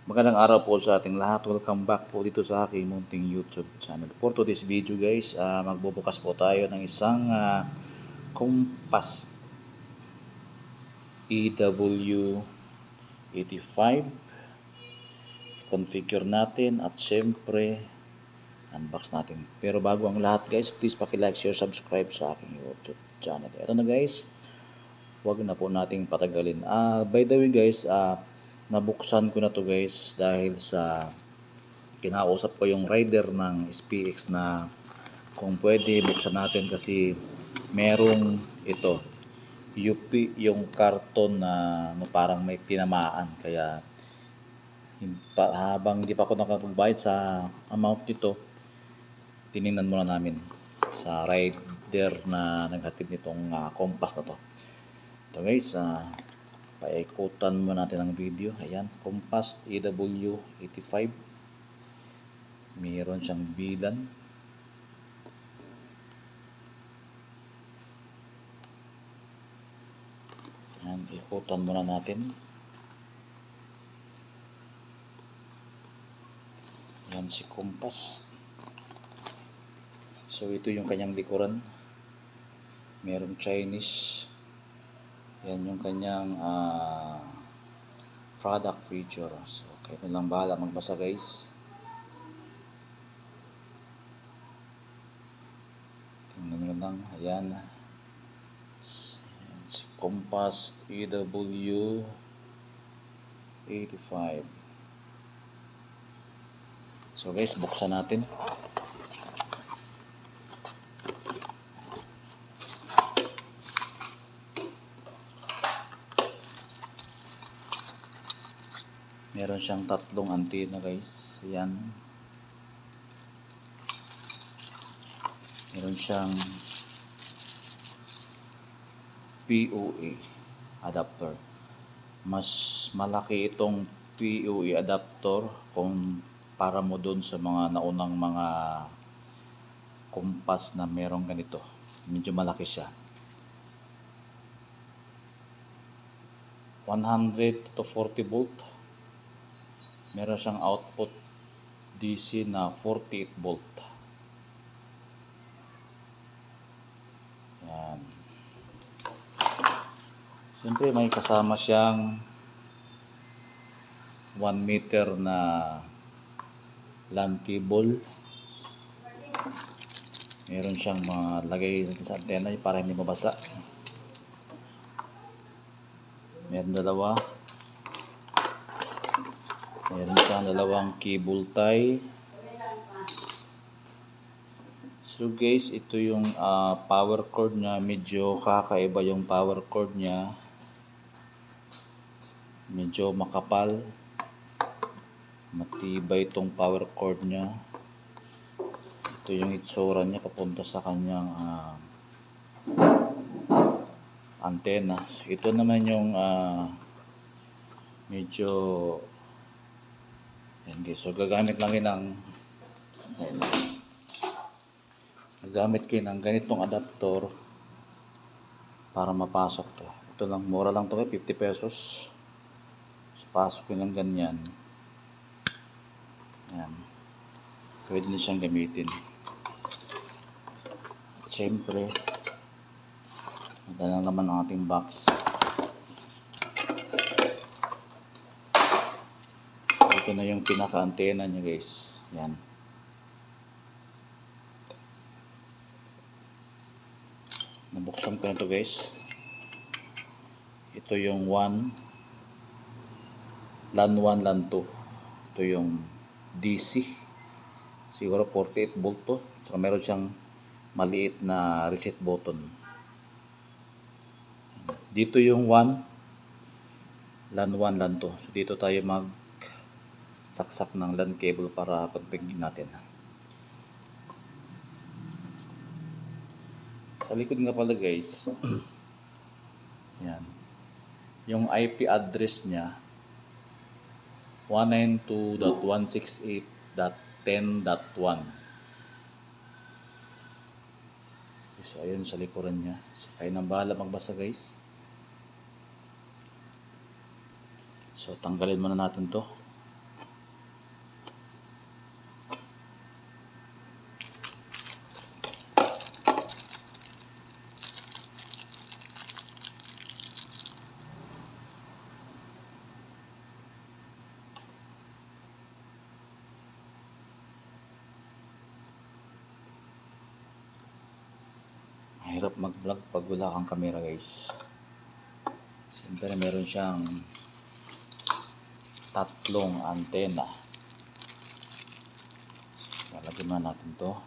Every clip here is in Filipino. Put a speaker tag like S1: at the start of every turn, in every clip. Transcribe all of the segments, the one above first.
S1: Magandang araw po sa ating lahat. Welcome back po dito sa aking munting YouTube channel. For today's video guys, magbubukas po tayo ng isang Compass EW85. Configure natin at syempre unbox natin. Pero bago ang lahat guys, please paki-like, share, subscribe sa aking YouTube channel. Ito na guys, wag na po nating patagalin. By the way guys, nabuksan ko na to guys dahil sa kinausap ko yung rider ng SPX na kung pwede buksan natin kasi merong ito UP yung karton na parang may tinamaan, kaya habang hindi pa ako nakapagbayad sa amount nito, tiningnan muna namin sa rider na naghatid nitong Compass na to. Ito guys, paikutan mo natin ang video. Ayan, Compass EW85. Mayroon siyang bilan. Ayan, ikutan muna natin. Ayan si Compass. So ito yung kanyang likuran. Merong Chinese. Yan yung kanyang product features. Okay, ito lang bahala magbasa guys. Tingnan nyo lang. Ayan. Si Compass EW85. So guys, buksan natin. Meron siyang tatlong antena guys. Ayan. Meron siyang PoE adapter. Mas malaki itong PoE adapter kung para mo doon sa mga naunang mga Compass na merong ganito. Medyo malaki siya. 100 to 40 volt. Meron siyang output DC na 48 volt. Yan. Siyempre may kasama siyang 1 meter na LAN cable. Meron siyang mga lagay sa antena para hindi mabasa. Meron dalawa. Meron siyang dalawang cable tie. So guys, ito yung power cord niya. Medyo kakaiba yung power cord niya. Medyo makapal. Matibay itong power cord niya. Ito yung itsura niya papunta sa kanyang antena. Ito naman yung medyo hindi. So gagamit lang ng ganitong adapter para mapasok to. Ito lang, mura lang to, 50 pesos. So, pasok yun lang ganyan. Ayan. Pwede na siyang gamitin. At syempre, ito lang naman ang ating box. Ito na yung pinaka-antena niya guys. Yan. Nabuksan ko na ito guys. Ito yung LAN 1, LAN 2. Ito yung DC. Siguro 48 volt to. So meron siyang maliit na reset button. Dito yung LAN 1, LAN 2. So dito tayo saksak ng LAN cable para configure natin. Sa likod nga pala guys, yan. Yung IP address niya 192.168.10.1. So ayun sa likuran niya. So kayo nang bahala magbasa guys. So tanggalin muna natin to. mahirap mag-vlog pag wala kang camera guys. Siyempre meron siyang tatlong antena. Lalagyan na natin to.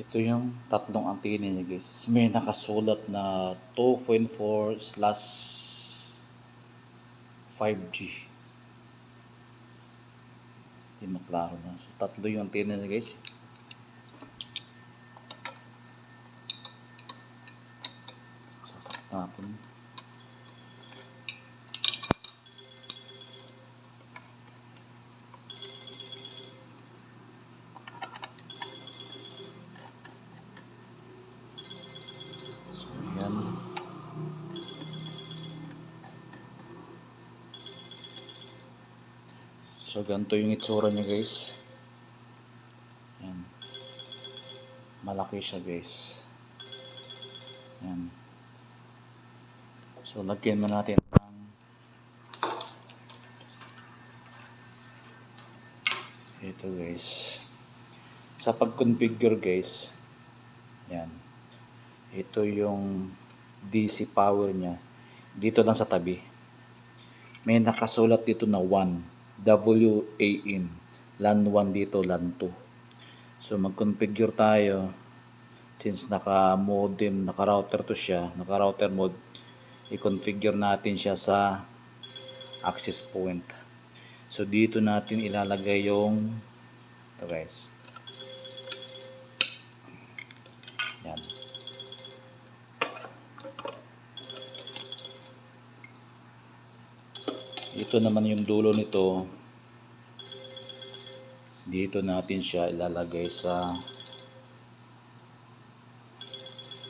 S1: Ito yung tatlong antena niya guys. May nakasulat na 2.4/5G. Hindi maklaro na. So, tatlo yung antena niya guys. Sasak natin. So ganito yung itsura niya guys. Yan. Malaki siya guys. Yan. So lagyan mo natin ng ito guys. Sa pag-configure guys, yan. Ito yung DC power niya. Dito lang sa tabi. May nakasulat dito na 1. WAN. LAN 1 dito, LAN 2. So mag-configure tayo. Since naka-modem, naka-router to siya, naka-router mode, i-configure natin siya sa access point. So dito natin ilalagay yung ito guys. Yan. Ito naman yung dulo nito. Dito natin siya ilalagay sa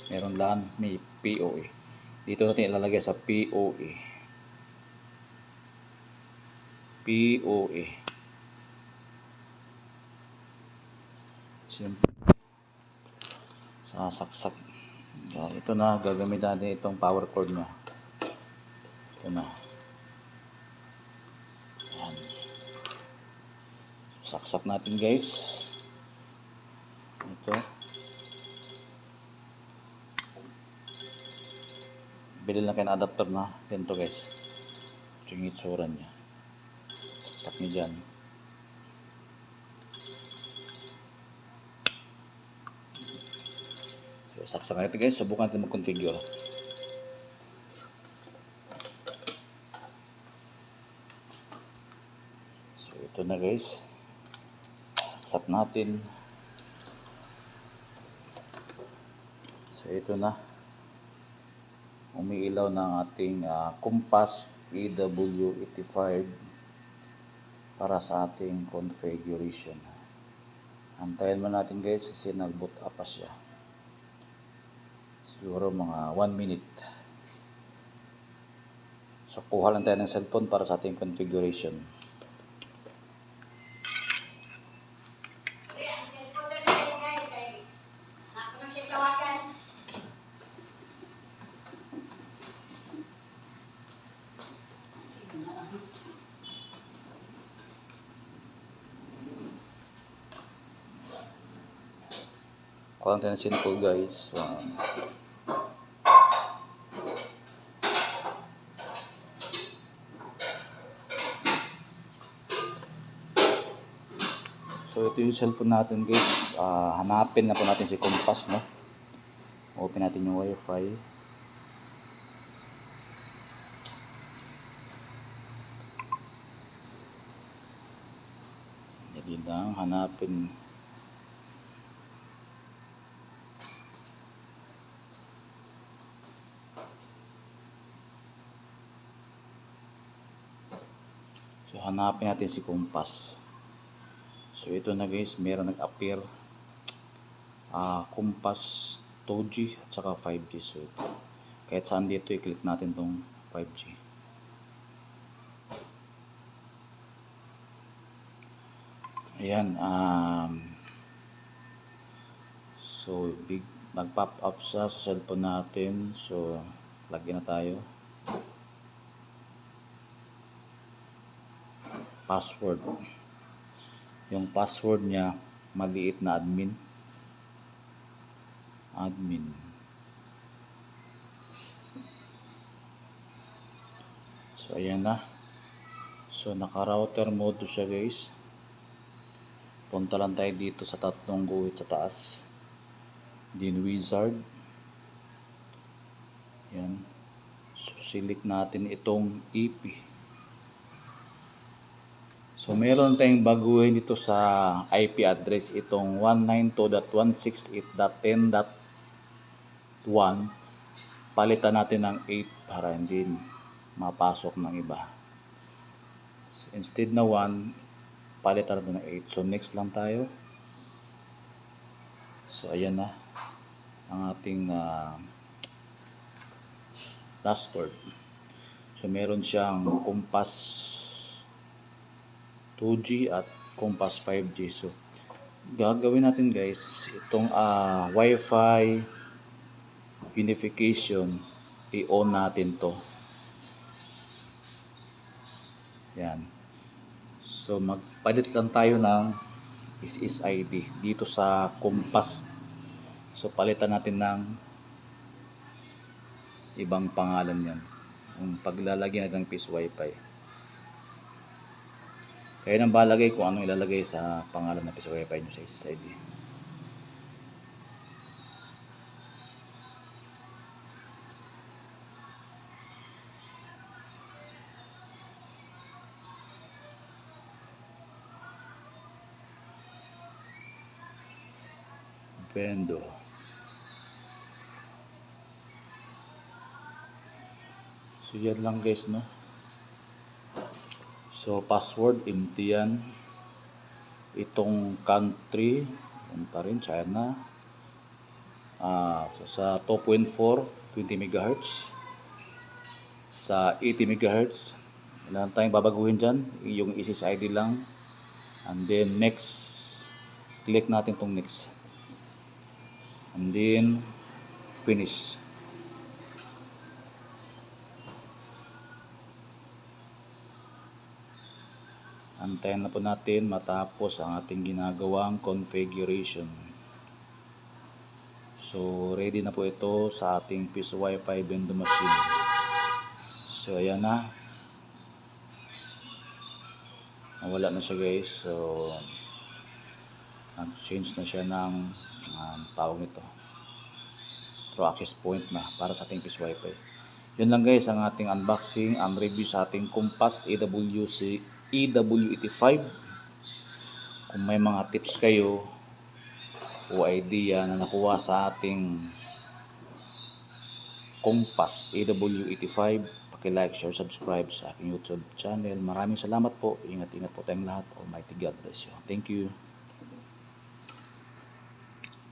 S1: meron LAN, may PoE. Dito natin ilalagay sa PoE. PoE. Siyempre, sasaksak. Ito na, gagamit natin itong power cord niya. Ito na. Yan. Saksak natin guys. Ito. Bili lang kayo ng adapter na ganito guys. Ito yung itsura niya. Saksak niya dyan. So saksak natin guys. Subukan natin mag-configure. So ito na guys. Saksak natin. So ito na. Umiilaw ng ating Compass EW85 para sa ating configuration. Antayin mo natin guys kasi nag-boot up pa siya. Siguro mga 1 minute. So kuha lang tayo ng cellphone para sa ating configuration. Kuha lang tayo ng cellphone guys. So ito yung cellphone natin guys. Hanapin na po natin si Compass, no? Open natin yung Wi-Fi. Dali lang, hanapin. So hanapin natin si Compass. So ito na guys, meron nag-appear Compass 2G at saka 5G. So ito, kahit saan dito i-click natin tong 5G. Ayan, so nag-pop up sa cellphone natin. So, lagyan na tayo. Password. Yung password niya, maliit na admin. So, ayan na. So, naka-router mode siya guys. Punta lang tayo dito sa tatlong guhit sa taas. Din wizard. Yan. So, select natin itong EP. So, meron tayong baguhin dito sa IP address. Itong 192.168.10.1. Palitan natin ng 8 para hindi mapasok ng iba. So, instead na 1, palitan natin ng 8. So, next lang tayo. So, ayan na ang ating dashboard. So, meron siyang Compass 2G at Compass 5G. So, gagawin natin guys, itong Wi-Fi unification, i-on natin to. Yan. So, magpalit lang tayo ng SSID dito sa Compass. So, palitan natin ng ibang pangalan yan. Yung paglalagay natin ng Peace Wi-Fi. Kaya nang balagay kung anong ilalagay sa pangalan ng Peace Wi-Fi nyo sa SSID. Vendor. So, yan lang guys, no? So, password, empty yan. Itong country, yan pa rin, China. So, sa 2.4, 20 MHz. Sa 80 MHz. Wala na tayong babaguhin dyan. Yung SSID lang. And then, next. Click natin itong next. And then, finish. Antayin na po natin matapos ang ating ginagawang configuration. So, ready na po ito sa ating Peace Wi-Fi vendor machine. So, ayan na. Nawala na siya guys. So, nag-change na siya ng tawag nito. Through access point na para sa ating Peace Wi-Fi. Yun lang guys ang ating unboxing and review sa ating Compass EW85. Kung may mga tips kayo o idea na nakuha sa ating Compass EW85, paki-like, share, subscribe sa aking YouTube channel. Maraming salamat po. Ingat-ingat po tayong lahat. Almighty God bless you. Thank you.